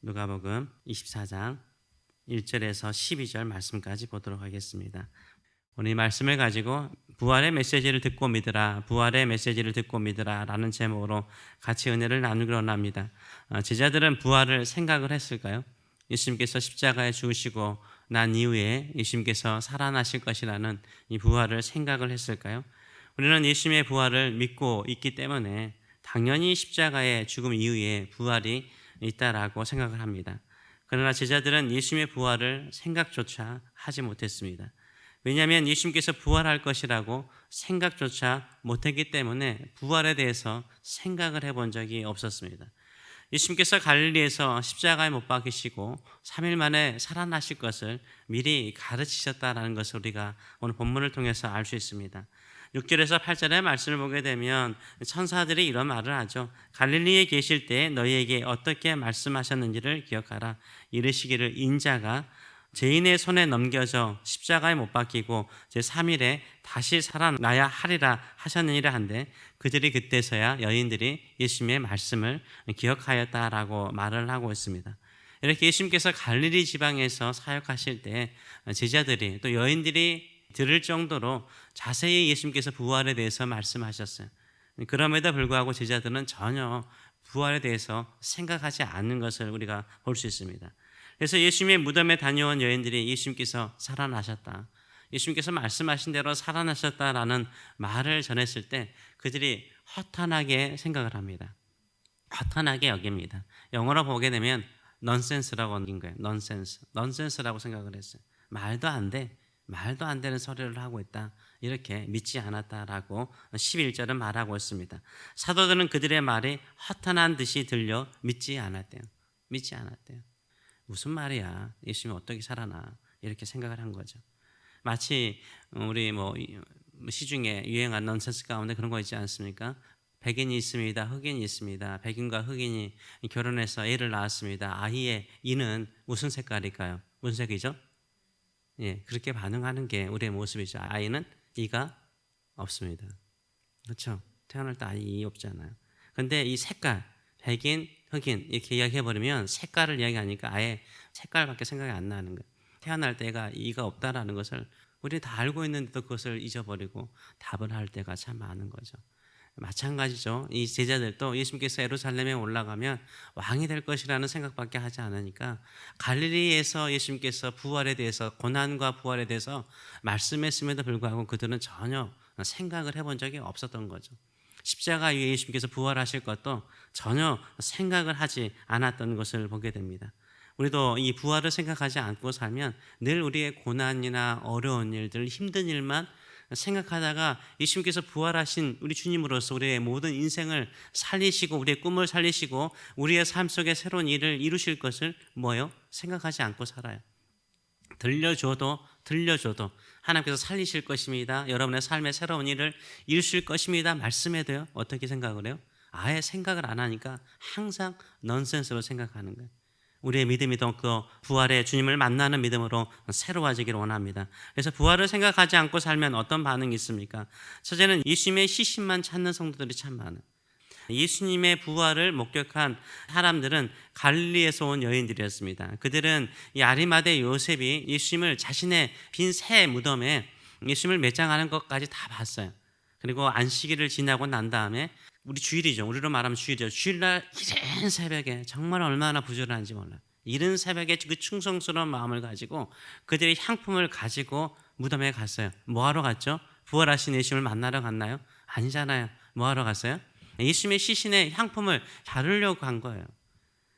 누가복음 24장 1절에서 12절 말씀까지 보도록 하겠습니다. 오늘 이 말씀을 가지고 부활의 메시지를 듣고 믿으라, 부활의 메시지를 듣고 믿으라 라는 제목으로 같이 은혜를 나누기로 합니다. 제자들은 부활을 생각을 했을까요? 예수님께서 십자가에 죽으시고 난 이후에 예수님께서 살아나실 것이라는 이 부활을 생각을 했을까요? 우리는 예수님의 부활을 믿고 있기 때문에 당연히 십자가의 죽음 이후에 부활이 있다라고 생각을 합니다. 그러나 제자들은 예수님의 부활을 생각조차 하지 못했습니다. 왜냐하면 예수님께서 부활할 것이라고 생각조차 못했기 때문에 부활에 대해서 생각을 해본 적이 없었습니다. 예수님께서 갈릴리에서 십자가에 못 박히시고 3일 만에 살아나실 것을 미리 가르치셨다라는 것을 우리가 오늘 본문을 통해서 알 수 있습니다. 6절에서 8절의 말씀을 보게 되면 천사들이 이런 말을 하죠. 갈릴리에 계실 때 너희에게 어떻게 말씀하셨는지를 기억하라. 이르시기를 인자가 죄인의 손에 넘겨져 십자가에 못 박히고 제3일에 다시 살아나야 하리라 하셨느니라 한데 그들이 그때서야 여인들이 예수님의 말씀을 기억하였다라고 말을 하고 있습니다. 이렇게 예수님께서 갈릴리 지방에서 사역하실 때 제자들이 또 여인들이 들을 정도로 자세히 예수님께서 부활에 대해서 말씀하셨어요. 그럼에도 불구하고 제자들은 전혀 부활에 대해서 생각하지 않는 것을 우리가 볼 수 있습니다. 그래서 예수님의 무덤에 다녀온 여인들이 예수님께서 살아나셨다, 예수님께서 말씀하신 대로 살아나셨다라는 말을 전했을 때 그들이 허탄하게 생각을 합니다. 허탄하게 여깁니다. 영어로 보게 되면 넌센스라고 하는 거예요. 넌센스라고 생각을 했어요. 말도 안 되는 소리를 하고 있다, 이렇게 믿지 않았다라고 11절은 말하고 있습니다. 사도들은 그들의 말이 허탄한 듯이 들려 믿지 않았대요. 무슨 말이야, 예수님이 어떻게 살아나, 이렇게 생각을 한 거죠. 마치 우리 시중에 유행한 넌센스 가운데 그런 거 있지 않습니까? 백인이 있습니다, 흑인이 있습니다. 백인과 흑인이 결혼해서 애를 낳았습니다. 아이의 이는 무슨 색깔일까요? 무슨 색이죠? 그렇게 반응하는 게 우리의 모습이죠. 아이는 이가 없습니다. 그렇죠? 태어날 때 아이 이 없잖아요. 근데 이 색깔, 백인, 흑인 이렇게 이야기해버리면 색깔을 이야기하니까 아예 색깔밖에 생각이 안 나는 거예요. 태어날 때가 이가 없다라는 것을 우리 다 알고 있는데도 그것을 잊어버리고 답을 할 때가 참 많은 거죠. 마찬가지죠. 이 제자들도 예수님께서 예루살렘에 올라가면 왕이 될 것이라는 생각밖에 하지 않으니까 갈릴리에서 예수님께서 부활에 대해서, 고난과 부활에 대해서 말씀했음에도 불구하고 그들은 전혀 생각을 해본 적이 없었던 거죠. 십자가 위에 예수님께서 부활하실 것도 전혀 생각을 하지 않았던 것을 보게 됩니다. 우리도 이 부활을 생각하지 않고 살면 늘 우리의 고난이나 어려운 일들, 힘든 일만 생각하다가 예수님께서 부활하신 우리 주님으로서 우리의 모든 인생을 살리시고 우리의 꿈을 살리시고 우리의 삶 속에 새로운 일을 이루실 것을 생각하지 않고 살아요. 들려줘도 하나님께서 살리실 것입니다, 여러분의 삶에 새로운 일을 이루실 것입니다 말씀해도요 어떻게 생각을 해요? 아예 생각을 안 하니까 항상 넌센스로 생각하는 거예요. 우리의 믿음이 더 그 부활의 주님을 만나는 믿음으로 새로워지기를 원합니다. 그래서 부활을 생각하지 않고 살면 어떤 반응이 있습니까? 첫째는 예수님의 시신만 찾는 성도들이 참 많아요. 예수님의 부활을 목격한 사람들은 갈릴리에서 온 여인들이었습니다. 그들은 이 아리마대 요셉이 예수님을 자신의 빈 새 무덤에 예수님을 매장하는 것까지 다 봤어요. 그리고 안식일을 지나고 난 다음에 우리 주일이죠. 우리로 말하면 주일이죠. 주일날 이른 새벽에 정말 얼마나 부지런한지 몰라요. 이른 새벽에 그 충성스러운 마음을 가지고 그들이 향품을 가지고 무덤에 갔어요. 뭐하러 갔죠? 부활하신 예수님을 만나러 갔나요? 아니잖아요. 뭐하러 갔어요? 예수님의 시신에 향품을 바르려고 간 거예요.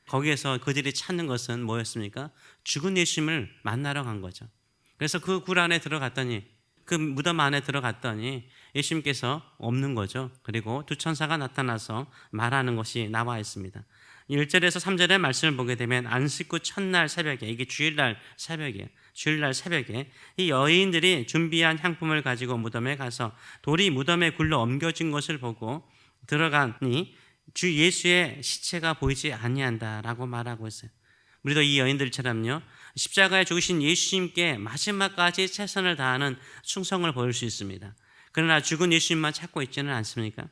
거기에서 그들이 찾는 것은 뭐였습니까? 죽은 예수님을 만나러 간 거죠. 그래서 그 굴 안에 들어갔더니, 그 무덤 안에 들어갔더니 예수님께서 없는 거죠. 그리고 두 천사가 나타나서 말하는 것이 나와 있습니다. 1절에서 3절의 말씀을 보게 되면 안식 후 첫날 새벽에, 이게 주일날 새벽이에요. 주일날 새벽에 이 여인들이 준비한 향품을 가지고 무덤에 가서 돌이 무덤에 굴러 옮겨진 것을 보고 들어가니 주 예수의 시체가 보이지 아니한다라고 말하고 있어요. 우리도 이 여인들처럼요, 십자가에 죽으신 예수님께 마지막까지 최선을 다하는 충성을 보일 수 있습니다. 그러나 죽은 예수님만 찾고 있지는 않습니까?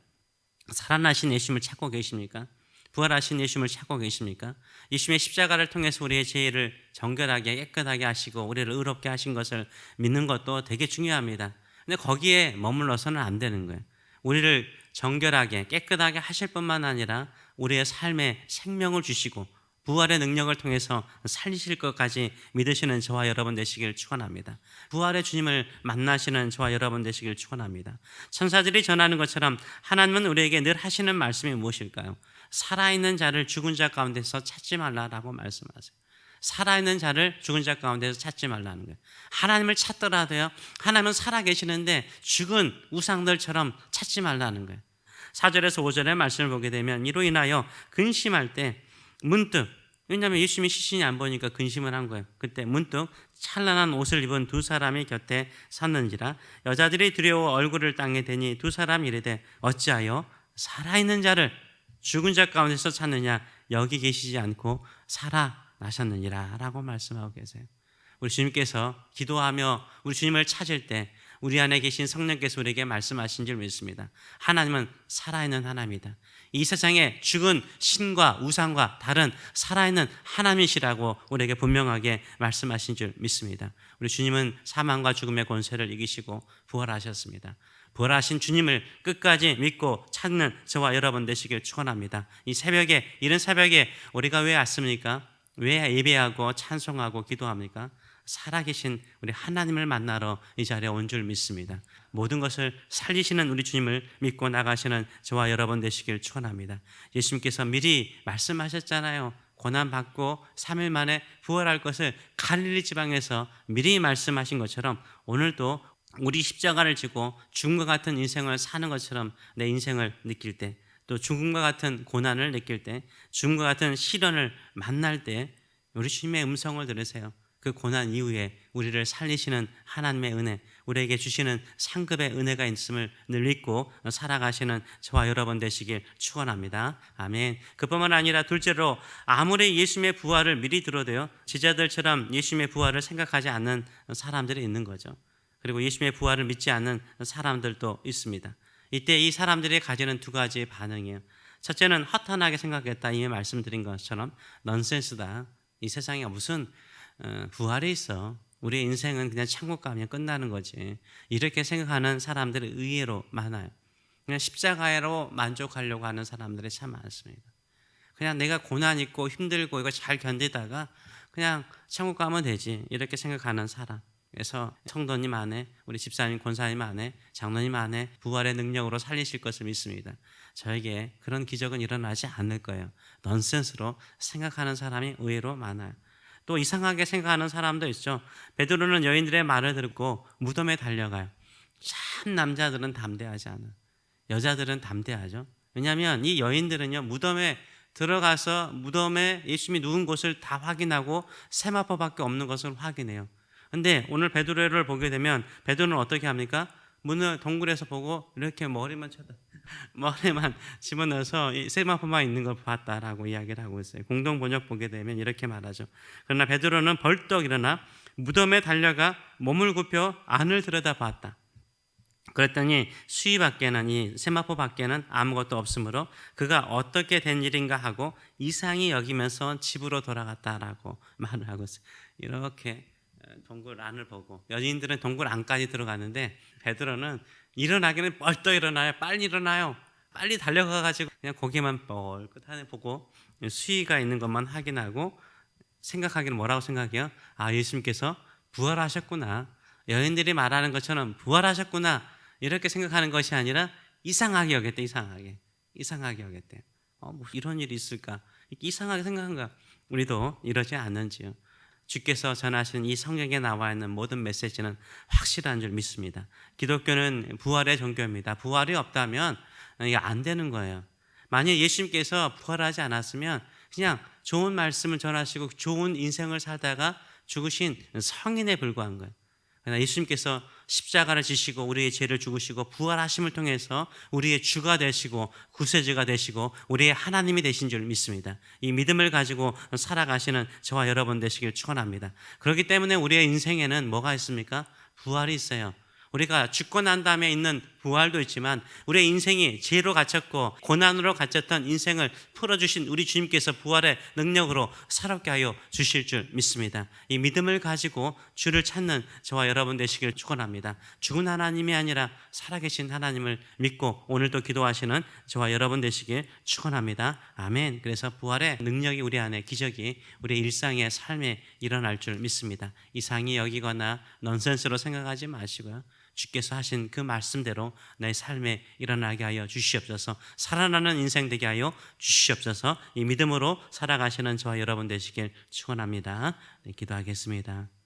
살아나신 예수님을 찾고 계십니까? 부활하신 예수님을 찾고 계십니까? 예수님의 십자가를 통해서 우리의 죄를 정결하게 깨끗하게 하시고 우리를 의롭게 하신 것을 믿는 것도 되게 중요합니다. 근데 거기에 머물러서는 안 되는 거예요. 우리를 정결하게 깨끗하게 하실 뿐만 아니라 우리의 삶에 생명을 주시고 부활의 능력을 통해서 살리실 것까지 믿으시는 저와 여러분 되시길 축원합니다. 부활의 주님을 만나시는 저와 여러분 되시길 축원합니다. 천사들이 전하는 것처럼 하나님은 우리에게 늘 하시는 말씀이 무엇일까요? 살아있는 자를 죽은 자 가운데서 찾지 말라라고 말씀하세요. 살아있는 자를 죽은 자 가운데서 찾지 말라는 거예요. 하나님을 찾더라도요, 하나님은 살아계시는데 죽은 우상들처럼 찾지 말라는 거예요. 4절에서 5절의 말씀을 보게 되면 이로 인하여 근심할 때 문득, 왜냐하면 예수님이 시신이 안 보니까 근심을 한 거예요. 그때 문득 찬란한 옷을 입은 두 사람이 곁에 섰는지라 여자들이 두려워 얼굴을 땅에 대니 두 사람이 이르되 어찌하여 살아있는 자를 죽은 자 가운데서 찾느냐, 여기 계시지 않고 살아나셨느니라 라고 말씀하고 계세요. 우리 주님께서 기도하며 우리 주님을 찾을 때 우리 안에 계신 성령께서 우리에게 말씀하신 줄 믿습니다. 하나님은 살아있는 하나님이다. 이 세상에 죽은 신과 우상과 다른 살아있는 하나님이시라고 우리에게 분명하게 말씀하신 줄 믿습니다. 우리 주님은 사망과 죽음의 권세를 이기시고 부활하셨습니다. 부활하신 주님을 끝까지 믿고 찾는 저와 여러분 되시길 축원합니다. 이 새벽에, 이른 새벽에 우리가 왜 왔습니까? 왜 예배하고 찬송하고 기도합니까? 살아계신 우리 하나님을 만나러 이 자리에 온 줄 믿습니다. 모든 것을 살리시는 우리 주님을 믿고 나가시는 저와 여러분 되시길 축원합니다. 예수님께서 미리 말씀하셨잖아요. 고난받고 3일 만에 부활할 것을 갈릴리 지방에서 미리 말씀하신 것처럼 오늘도 우리 십자가를 지고 죽음과 같은 인생을 사는 것처럼 내 인생을 느낄 때, 또 죽음과 같은 고난을 느낄 때, 죽음과 같은 시련을 만날 때 우리 주님의 음성을 들으세요. 그 고난 이후에 우리를 살리시는 하나님의 은혜, 우리에게 주시는 상급의 은혜가 있음을 늘 믿고 살아가시는 저와 여러분 되시길 축원합니다. 아멘. 그뿐만 아니라 둘째로, 아무리 예수님의 부활을 미리 들어도요, 제자들처럼 예수님의 부활을 생각하지 않는 사람들이 있는 거죠. 그리고 예수님의 부활을 믿지 않는 사람들도 있습니다. 이때 이 사람들이 가지는 두 가지의 반응이에요. 첫째는 허탄하게 생각했다. 이미 말씀드린 것처럼 넌센스다. 이 세상에 무슨 부활이 있어. 우리 인생은 그냥 천국 가면 끝나는 거지. 이렇게 생각하는 사람들이 의외로 많아요. 그냥 십자가로 만족하려고 하는 사람들이 참 많습니다. 그냥 내가 고난 있고 힘들고 이거 잘 견디다가 그냥 천국 가면 되지, 이렇게 생각하는 사람. 그래서 성도님 안에, 우리 집사님, 권사님 안에, 장로님 안에 부활의 능력으로 살리실 것을 믿습니다. 저에게 그런 기적은 일어나지 않을 거예요. 넌센스로 생각하는 사람이 의외로 많아요. 또 이상하게 생각하는 사람도 있죠. 베드로는 여인들의 말을 듣고 무덤에 달려가요. 참 남자들은 담대하지 않아요. 여자들은 담대하죠. 왜냐하면 이 여인들은요, 무덤에 들어가서 무덤에 예수님이 누운 곳을 다 확인하고 세마포밖에 없는 것을 확인해요. 근데 오늘 베드로를 보게 되면 베드로는 어떻게 합니까? 문을 동굴에서 보고 이렇게 머리만 집어넣어서 세마포만 있는 걸 봤다라고 이야기를 하고 있어요. 공동 번역 보게 되면 이렇게 말하죠. 그러나 베드로는 벌떡 일어나 무덤에 달려가 몸을 굽혀 안을 들여다봤다. 그랬더니 수위 밖에는, 이 세마포 밖에는 아무것도 없으므로 그가 어떻게 된 일인가 하고 이상히 여기면서 집으로 돌아갔다라고 말을 하고 있어요. 이렇게 동굴 안을 보고, 여인들은 동굴 안까지 들어갔는데 베드로는 일어나기는 벌떡 일어나요. 빨리 일어나요. 빨리 달려가가지고 그냥 고개만 뻘끗하게 보고 수위가 있는 것만 확인하고 생각하기는 뭐라고 생각해요? 아, 예수님께서 부활하셨구나. 여인들이 말하는 것처럼 부활하셨구나. 이렇게 생각하는 것이 아니라 이상하게 여겼대. 이상하게 여겼대. 뭐 이런 일이 있을까? 이상하게 생각한가? 우리도 이러지 않는지요? 주께서 전하신 이 성경에 나와 있는 모든 메시지는 확실한 줄 믿습니다. 기독교는 부활의 종교입니다. 부활이 없다면 이게 안 되는 거예요. 만약 예수님께서 부활하지 않았으면 그냥 좋은 말씀을 전하시고 좋은 인생을 살다가 죽으신 성인에 불과한 거예요. 그러나 예수님께서 십자가를 지시고 우리의 죄를 죽으시고 부활하심을 통해서 우리의 주가 되시고 구세주가 되시고 우리의 하나님이 되신 줄 믿습니다. 이 믿음을 가지고 살아가시는 저와 여러분 되시길 축원합니다. 그렇기 때문에 우리의 인생에는 뭐가 있습니까? 부활이 있어요. 우리가 죽고 난 다음에 있는 부활도 있지만 우리의 인생이 죄로 갇혔고 고난으로 갇혔던 인생을 풀어주신 우리 주님께서 부활의 능력으로 살아게 하여 주실 줄 믿습니다. 이 믿음을 가지고 주를 찾는 저와 여러분 되시길 축원합니다. 죽은 하나님이 아니라 살아계신 하나님을 믿고 오늘도 기도하시는 저와 여러분 되시길 축원합니다. 아멘. 그래서 부활의 능력이 우리 안에 기적이 우리 일상의 삶에 일어날 줄 믿습니다. 이상히 여기거나 넌센스로 생각하지 마시고요. 주께서 하신 그 말씀대로 내 삶에 일어나게 하여 주시옵소서. 살아나는 인생 되게 하여 주시옵소서. 이 믿음으로 살아가시는 저와 여러분 되시길 축원합니다. 네, 기도하겠습니다.